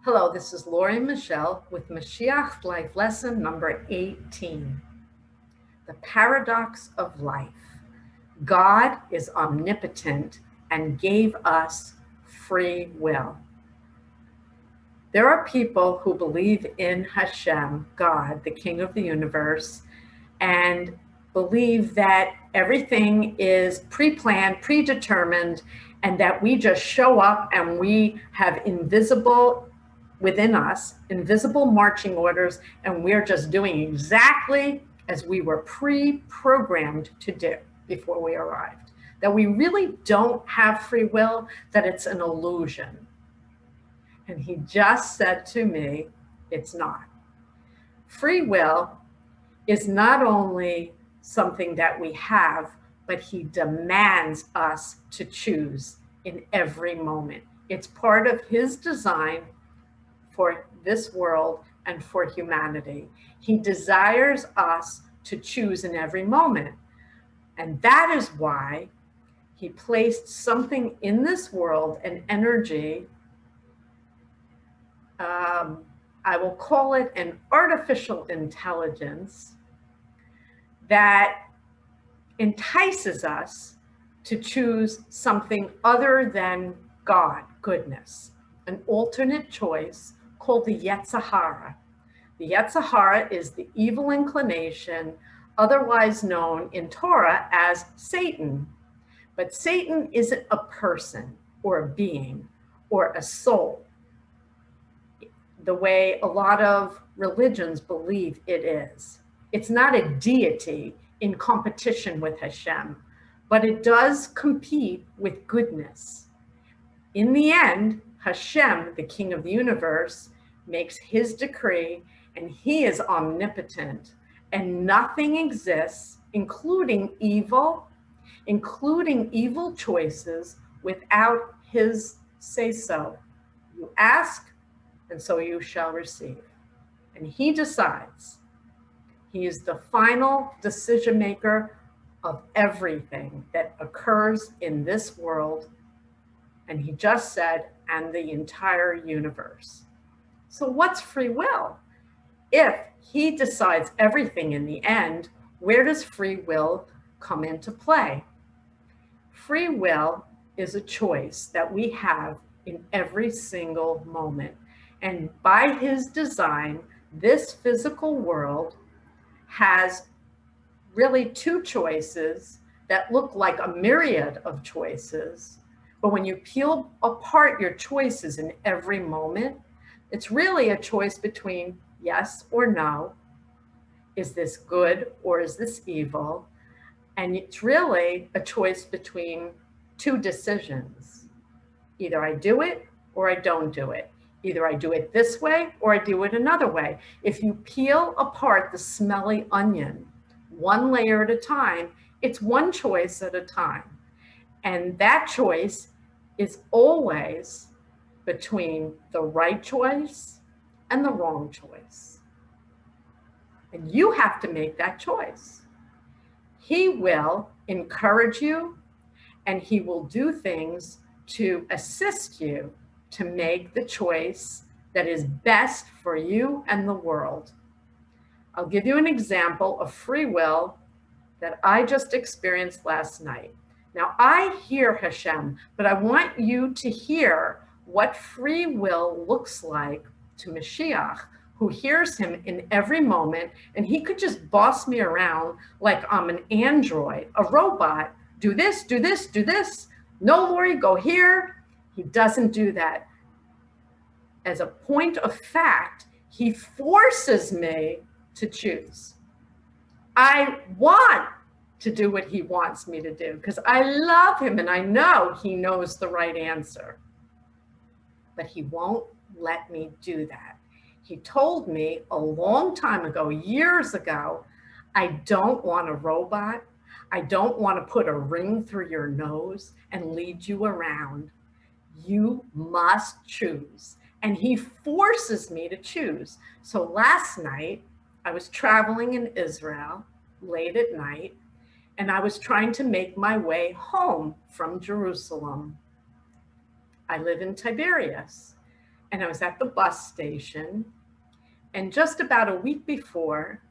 Hello, this is Lori Michelle with Moshiach Life Lesson number 18. The paradox of life. God is omnipotent and gave us free will. There are people who believe in Hashem, God, the King of the universe, and believe that everything is pre-planned, predetermined, and that we just show up and we have within us, invisible marching orders, and we're just doing exactly as we were pre-programmed to do before we arrived. That we really don't have free will, that it's an illusion. And he just said to me, it's not. Free will is not only something that we have, but he demands us to choose in every moment. It's part of his design for this world and for humanity. He desires us to choose in every moment. And that is why he placed something in this world, an energy, I will call it an artificial intelligence, that entices us to choose something other than God, goodness, an alternate choice called the Yetzer Hara. The Yetzer Hara is the evil inclination, otherwise known in Torah as Satan. But Satan isn't a person or a being or a soul, the way a lot of religions believe it is. It's not a deity in competition with Hashem, but it does compete with goodness. In the end, Hashem, the King of the universe, makes his decree, and he is omnipotent, and nothing exists, including evil choices, without his say-so. You ask, and so you shall receive. And he decides. He is the final decision maker of everything that occurs in this world. And he just said, and the entire universe. So what's free will? If he decides everything in the end, where does free will come into play? Free will is a choice that we have in every single moment. And by his design, this physical world has really two choices that look like a myriad of choices. But when you peel apart your choices in every moment, it's really a choice between yes or no. Is this good or is this evil? And it's really a choice between two decisions. Either I do it or I don't do it. Either I do it this way or I do it another way. If you peel apart the smelly onion, one layer at a time, it's one choice at a time. And that choice is always between the right choice and the wrong choice. And you have to make that choice. He will encourage you, and he will do things to assist you to make the choice that is best for you and the world. I'll give you an example of free will that I just experienced last night. Now, I hear Hashem, but I want you to hear what free will looks like to Mashiach, who hears him in every moment, and he could just boss me around like I'm an android, a robot. Do this, do this, do this. No, Lori, go here. He doesn't do that. As a point of fact, he forces me to choose. I want to do what he wants me to do because I love him and I know he knows the right answer. But he won't let me do that. He told me a long time ago, years ago, I don't want a robot. I don't want to put a ring through your nose and lead you around. You must choose. And he forces me to choose. So last night, I was traveling in Israel late at night, and I was trying to make my way home from Jerusalem. I live in Tiberias. and I was at the bus station. And just about a week before,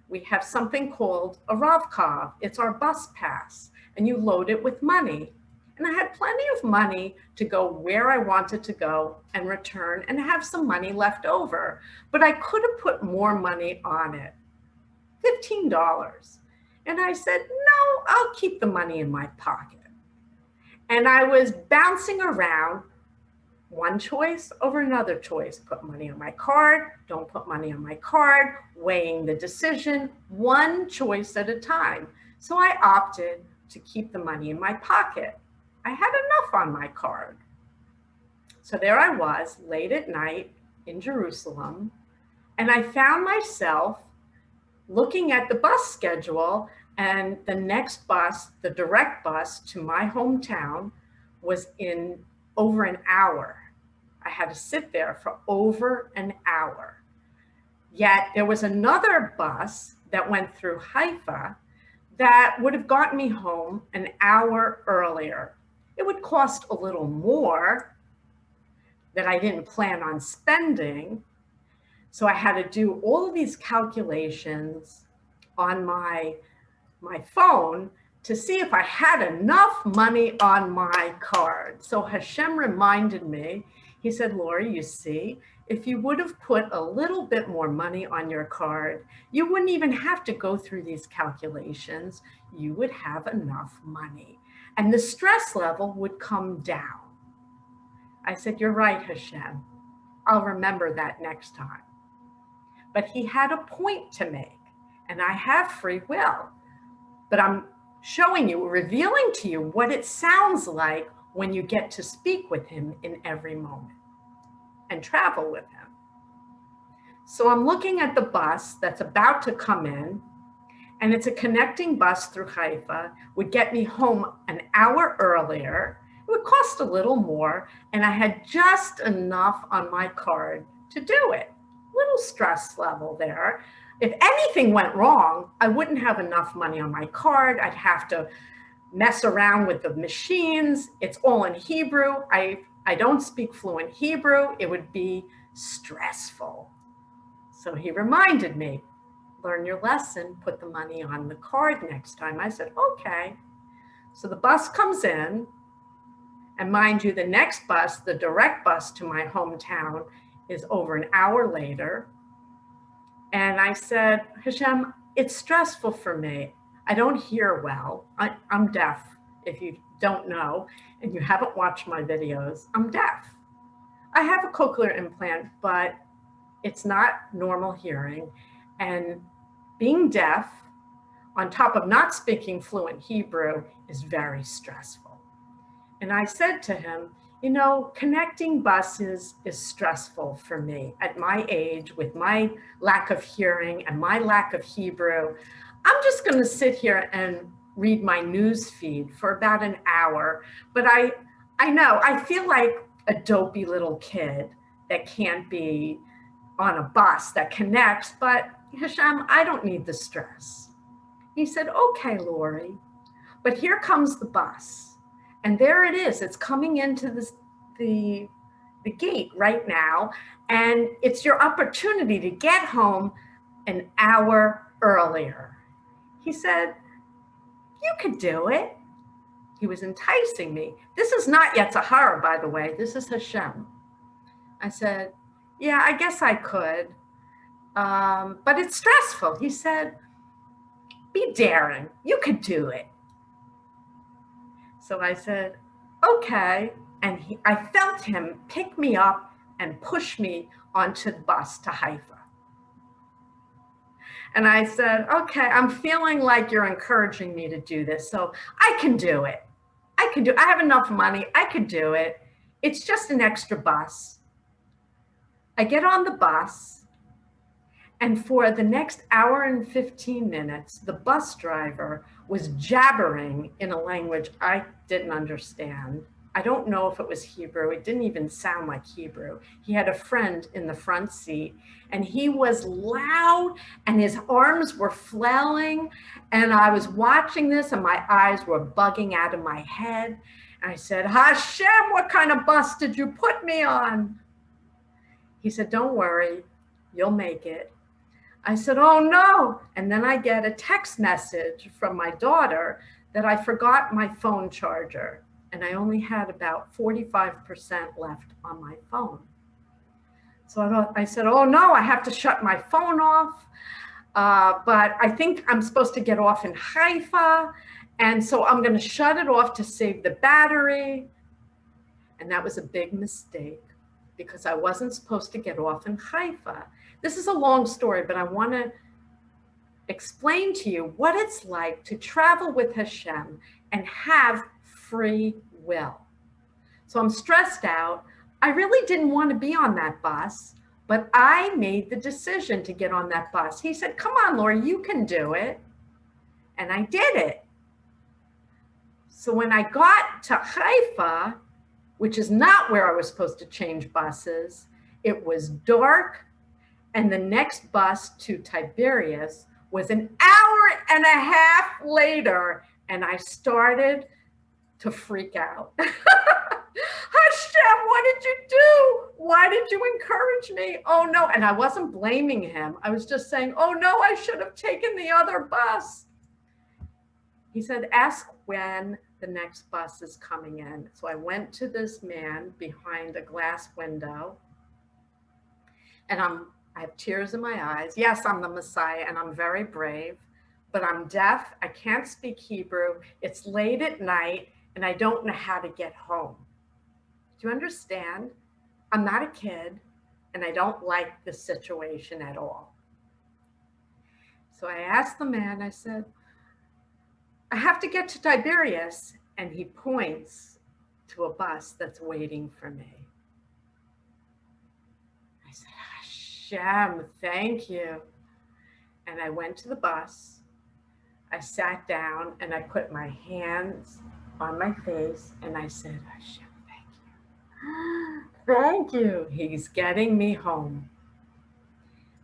we have something called a Ravkov. It's our bus pass, and you load it with money. And I had plenty of money to go where I wanted to go and return and have some money left over. But I could have put more money on it, $15. And I said, no, I'll keep the money in my pocket. And I was bouncing around one choice over another choice. Put money on my card, don't put money on my card, weighing the decision, one choice at a time. So I opted to keep the money in my pocket. I had enough on my card. So there I was, late at night in Jerusalem, and I found myself looking at the bus schedule, and the next bus, the direct bus to my hometown, was in over an hour. I had to sit there for over an hour. Yet there was another bus that went through Haifa that would have gotten me home an hour earlier. It would cost a little more that I didn't plan on spending. So I had to do all of these calculations on my phone to see if I had enough money on my card. So Hashem reminded me, he said, Lori, you see, if you would have put a little bit more money on your card, you wouldn't even have to go through these calculations. You would have enough money and the stress level would come down. I said, you're right, Hashem. I'll remember that next time. But he had a point to make, and I have free will. But I'm showing you, revealing to you what it sounds like when you get to speak with him in every moment and travel with him. So I'm looking at the bus that's about to come in, and it's a connecting bus through Haifa, would get me home an hour earlier. It would cost a little more, and I had just enough on my card to do it. Little stress level there. If anything went wrong, I wouldn't have enough money on my card. I'd have to mess around with the machines. It's all in Hebrew. I don't speak fluent Hebrew. It would be stressful. So he reminded me, learn your lesson, put the money on the card next time. I said, okay. So the bus comes in, and mind you, the next bus, the direct bus to my hometown, is over an hour later. And I said, Hashem, it's stressful for me. I don't hear well. I'm deaf, if you don't know, and you haven't watched my videos. I'm deaf. I have a cochlear implant, but it's not normal hearing. And being deaf, on top of not speaking fluent Hebrew, is very stressful. And I said to him, you know, connecting buses is stressful for me at my age with my lack of hearing and my lack of Hebrew. I'm just going to sit here and read my news feed for about an hour. But I know, I feel like a dopey little kid that can't be on a bus that connects, but Hashem, I don't need the stress. He said, okay, Lori, but here comes the bus. And there it is. It's coming into the gate right now. And it's your opportunity to get home an hour earlier. He said, you could do it. He was enticing me. This is not Yetzirah, by the way. This is Hashem. I said, yeah, I guess I could. But it's stressful. He said, be daring. You could do it. So I said, okay. And I felt him pick me up and push me onto the bus to Haifa. And I said, okay, I'm feeling like you're encouraging me to do this. So I can do it. I have enough money. I could do it. It's just an extra bus. I get on the bus. And for the next hour and 15 minutes, the bus driver was jabbering in a language I didn't understand. I don't know if it was Hebrew. It didn't even sound like Hebrew. He had a friend in the front seat, and he was loud, and his arms were flailing. And I was watching this, and my eyes were bugging out of my head. And I said, Hashem, what kind of bus did you put me on? He said, don't worry, you'll make it. I said, oh no. And then I get a text message from my daughter that I forgot my phone charger and I only had about 45% left on my phone. So I said, oh no, I have to shut my phone off. But I think I'm supposed to get off in Haifa. And so I'm going to shut it off to save the battery. And that was a big mistake because I wasn't supposed to get off in Haifa. This is a long story, but I want to explain to you what it's like to travel with Hashem and have free will. So I'm stressed out. I really didn't want to be on that bus, but I made the decision to get on that bus. He said, come on, Laura, you can do it. And I did it. So when I got to Haifa, which is not where I was supposed to change buses, it was dark. And the next bus to Tiberias was an hour and a half later. And I started to freak out. Hashem, what did you do? Why did you encourage me? Oh no. And I wasn't blaming him. I was just saying, oh no, I should have taken the other bus. He said, ask when the next bus is coming in. So I went to this man behind a glass window and I have tears in my eyes. Yes, I'm the Messiah and I'm very brave, but I'm deaf. I can't speak Hebrew. It's late at night and I don't know how to get home. Do you understand? I'm not a kid and I don't like the situation at all. So I asked the man, I said, I have to get to Tiberias. And he points to a bus that's waiting for me. I said, Hashem, thank you. And I went to the bus. I sat down and I put my hands on my face and I said, Hashem, thank you. He's getting me home.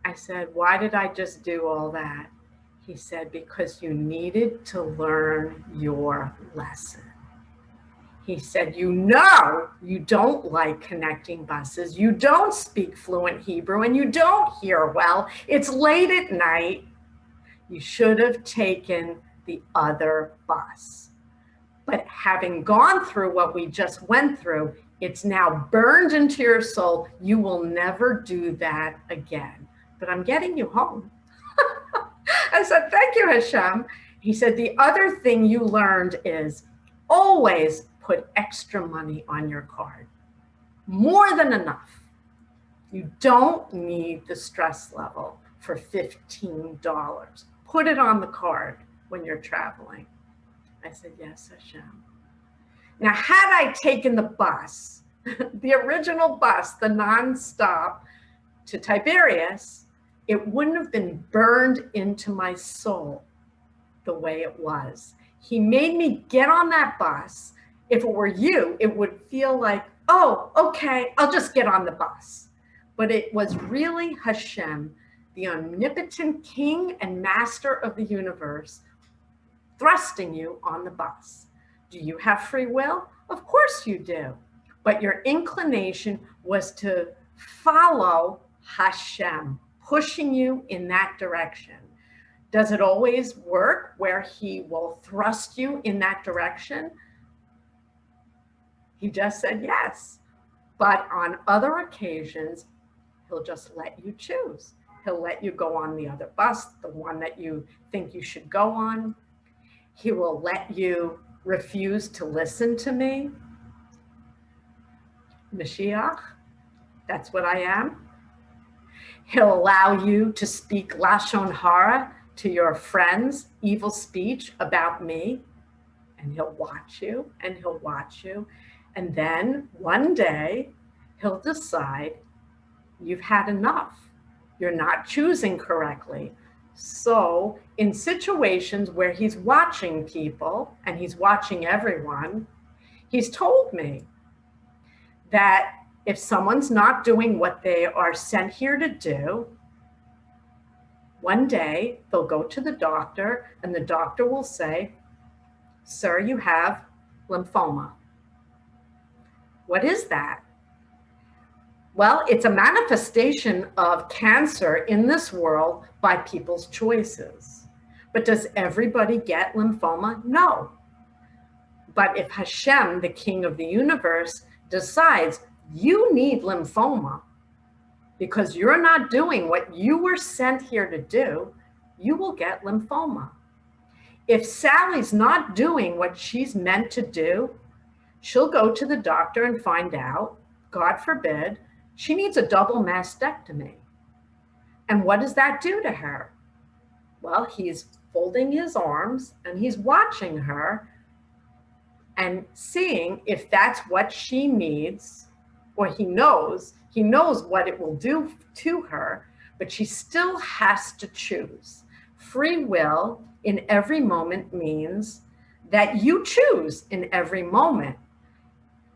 I said, why did I just do all that? He said, because you needed to learn your lesson. He said, you know, you don't like connecting buses. You don't speak fluent Hebrew and you don't hear well. It's late at night. You should have taken the other bus. But having gone through what we just went through, it's now burned into your soul. You will never do that again. But I'm getting you home. I said, thank you, Hashem. He said, the other thing you learned is always put extra money on your card. More than enough. You don't need the stress level for $15. Put it on the card when you're traveling. I said, yes, Hashem. Now, had I taken the bus, the original bus, the nonstop to Tiberias, it wouldn't have been burned into my soul the way it was. He made me get on that bus. If it were you, it would feel like, oh, okay, I'll just get on the bus. But it was really Hashem, the omnipotent King and Master of the universe, thrusting you on the bus. Do you have free will? Of course you do. But your inclination was to follow Hashem, pushing you in that direction. Does it always work where he will thrust you in that direction? He just said yes. But on other occasions, he'll just let you choose. He'll let you go on the other bus, the one that you think you should go on. He will let you refuse to listen to me. Moshiach, that's what I am. He'll allow you to speak lashon hara to your friends, evil speech about me, and he'll watch you and he'll watch you. And then one day he'll decide you've had enough. You're not choosing correctly. So in situations where he's watching people and he's watching everyone, he's told me that if someone's not doing what they are sent here to do, one day they'll go to the doctor and the doctor will say, sir, you have lymphoma. What is that? Well, it's a manifestation of cancer in this world by people's choices. But does everybody get lymphoma? No. But if Hashem, the king of the universe, decides you need lymphoma because you're not doing what you were sent here to do, you will get lymphoma. If Sally's not doing what she's meant to do, she'll go to the doctor and find out, God forbid, she needs a double mastectomy. And what does that do to her? Well, he's folding his arms and he's watching her and seeing if that's what she needs, or he knows what it will do to her, but she still has to choose. Free will in every moment means that you choose in every moment.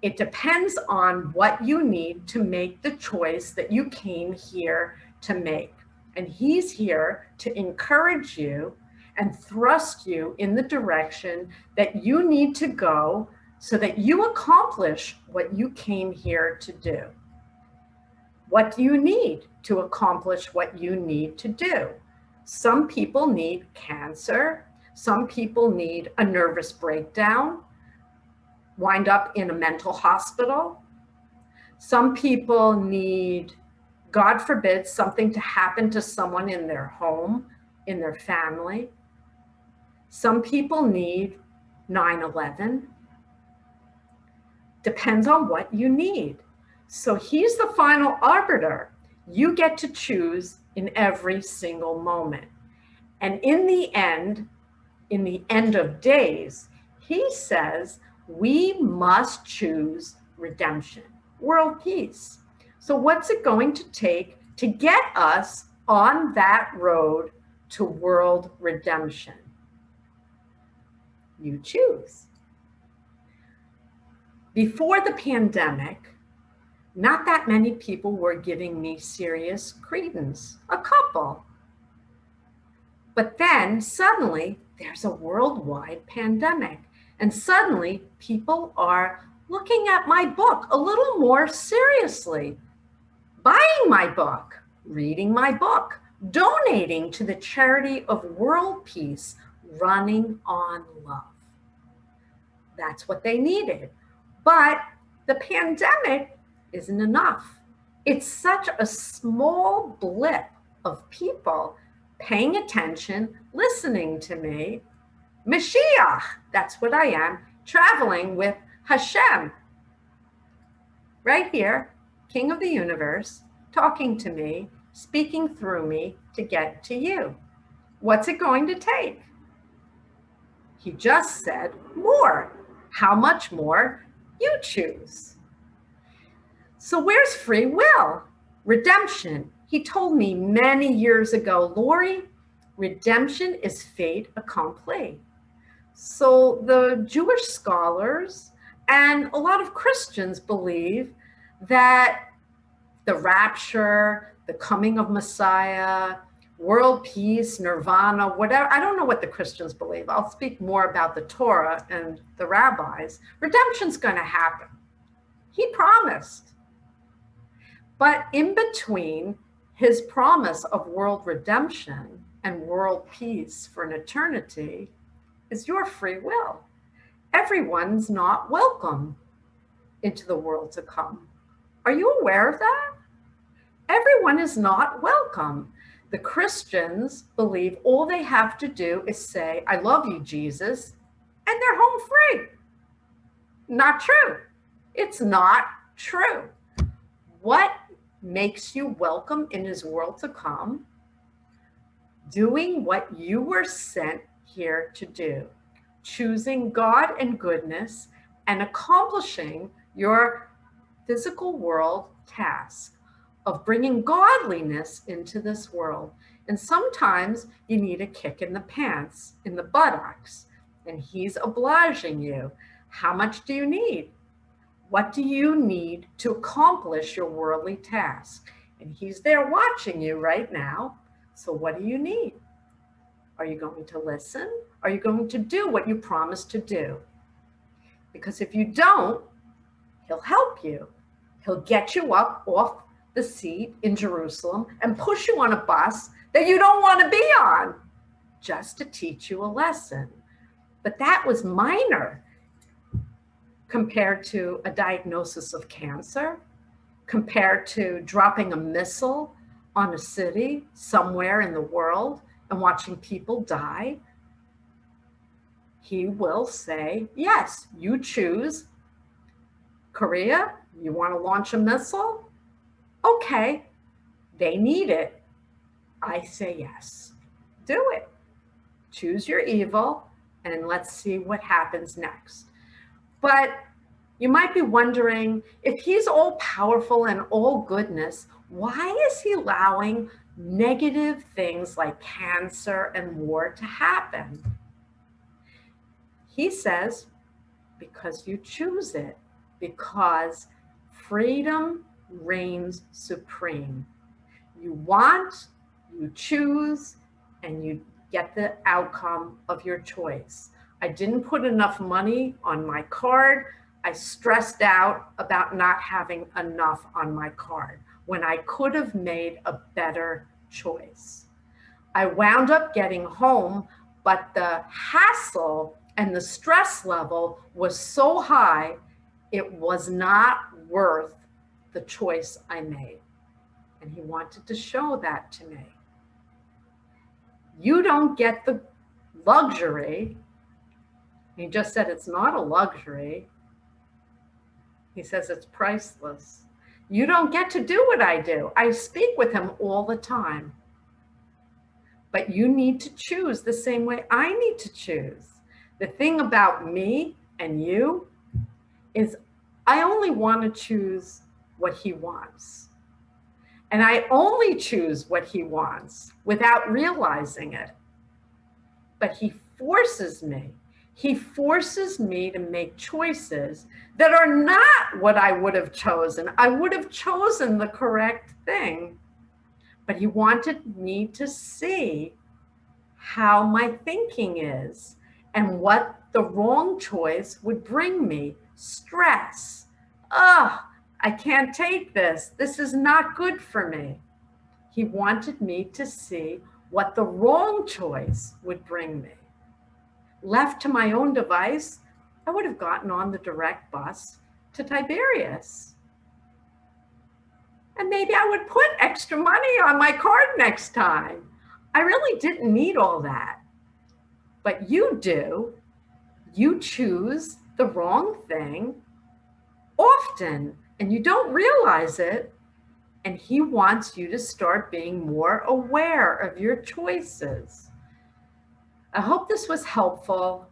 It depends on what you need to make the choice that you came here to make. And he's here to encourage you and thrust you in the direction that you need to go so that you accomplish what you came here to do. What do you need to accomplish what you need to do? Some people need cancer. Some people need a nervous breakdown, wind up in a mental hospital. Some people need, God forbid, something to happen to someone in their home, in their family. Some people need 9/11. Depends on what you need. So he's the final arbiter. You get to choose in every single moment. And in the end of days, he says, we must choose redemption, world peace. So what's it going to take to get us on that road to world redemption? You choose. Before the pandemic, not that many people were giving me serious credence, a couple. But then suddenly there's a worldwide pandemic. And suddenly people are looking at my book a little more seriously, buying my book, reading my book, donating to the charity of world peace, running on love. That's what they needed. But the pandemic isn't enough. It's such a small blip of people paying attention, listening to me. Moshiach, that's what I am, traveling with Hashem. Right here, King of the universe, talking to me, speaking through me to get to you. What's it going to take? He just said more. How much more? You choose. So where's free will? Redemption. He told me many years ago, Lori, redemption is fait accompli. So the Jewish scholars and a lot of Christians believe that the rapture, the coming of Messiah, world peace, nirvana, whatever, I don't know what the Christians believe. I'll speak more about the Torah and the rabbis. Redemption's going to happen. He promised. But in between his promise of world redemption and world peace for an eternity is your free will. Everyone's not welcome into the world to come. Are you aware of that? Everyone is not welcome. The Christians believe all they have to do is say, I love you, Jesus, and they're home free. Not true. It's not true. What makes you welcome in his world to come? Doing what you were sent here to do. Choosing God and goodness and accomplishing your physical world task of bringing godliness into this world. And sometimes you need a kick in the pants, in the buttocks, and he's obliging you. How much do you need? What do you need to accomplish your worldly task? And he's there watching you right now. So what do you need? Are you going to listen? Are you going to do what you promised to do? Because if you don't, he'll help you. He'll get you up off the seat in Jerusalem and push you on a bus that you don't want to be on, just to teach you a lesson. But that was minor compared to a diagnosis of cancer, compared to dropping a missile on a city somewhere in the world and watching people die. He will say, yes, you choose. Korea, you want to launch a missile? Okay, they need it. I say yes, do it. Choose your evil and let's see what happens next. But you might be wondering, if he's all powerful and all goodness, why is he allowing negative things like cancer and war to happen? He says, because you choose it, because freedom reigns supreme. You want, you choose, and you get the outcome of your choice. I didn't put enough money on my card. I stressed out about not having enough on my card when I could have made a better choice. I wound up getting home, but the hassle and the stress level was so high, it was not worth the choice I made. And he wanted to show that to me. You don't get the luxury. He just said it's not a luxury. He says it's priceless. You don't get to do what I do. I speak with him all the time. But you need to choose the same way I need to choose. The thing about me and you is I only want to choose what he wants. And I only choose what he wants without realizing it. But he forces me. He forces me to make choices that are not what I would have chosen. I would have chosen the correct thing. But he wanted me to see how my thinking is and what the wrong choice would bring me. Stress. I can't take this. This is not good for me. He wanted me to see what the wrong choice would bring me. Left to my own device, I would have gotten on the direct bus to Tiberias. And maybe I would put extra money on my card next time. I really didn't need all that. But you do. You choose the wrong thing often, and you don't realize it. And he wants you to start being more aware of your choices. I hope this was helpful.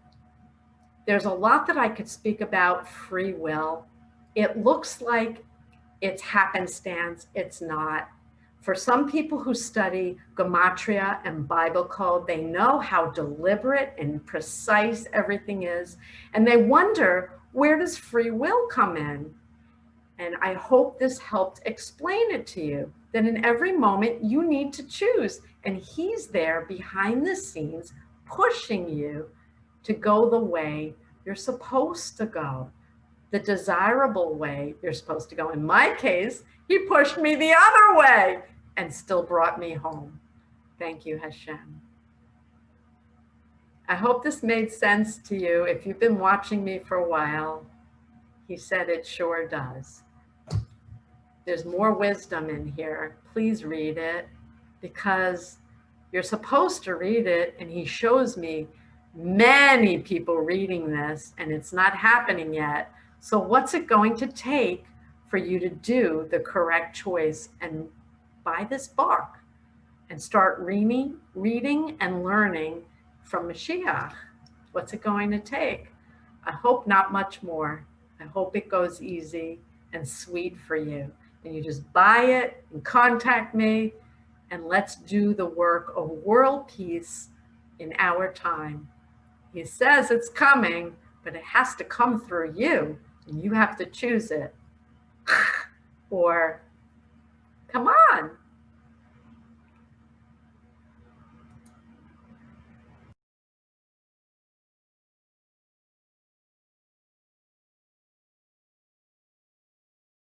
There's a lot that I could speak about free will. It looks like it's happenstance. It's not. For some people who study gematria and Bible code, they know how deliberate and precise everything is. And they wonder, where does free will come in? And I hope this helped explain it to you, that in every moment you need to choose. And he's there behind the scenes pushing you to go the way you're supposed to go, the desirable way you're supposed to go. In my case, he pushed me the other way and still brought me home. Thank you, Hashem. I hope this made sense to you. If you've been watching me for a while, he said it sure does. There's more wisdom in here. Please read it, because you're supposed to read it, and he shows me many people reading this, and it's not happening yet. So what's it going to take for you to do the correct choice and buy this book and start reading and learning from Moshiach? What's it going to take? I hope not much more. I hope it goes easy and sweet for you. And you just buy it and contact me, and let's do the work of world peace in our time. He says it's coming, but it has to come through you, and you have to choose it. Or, come on,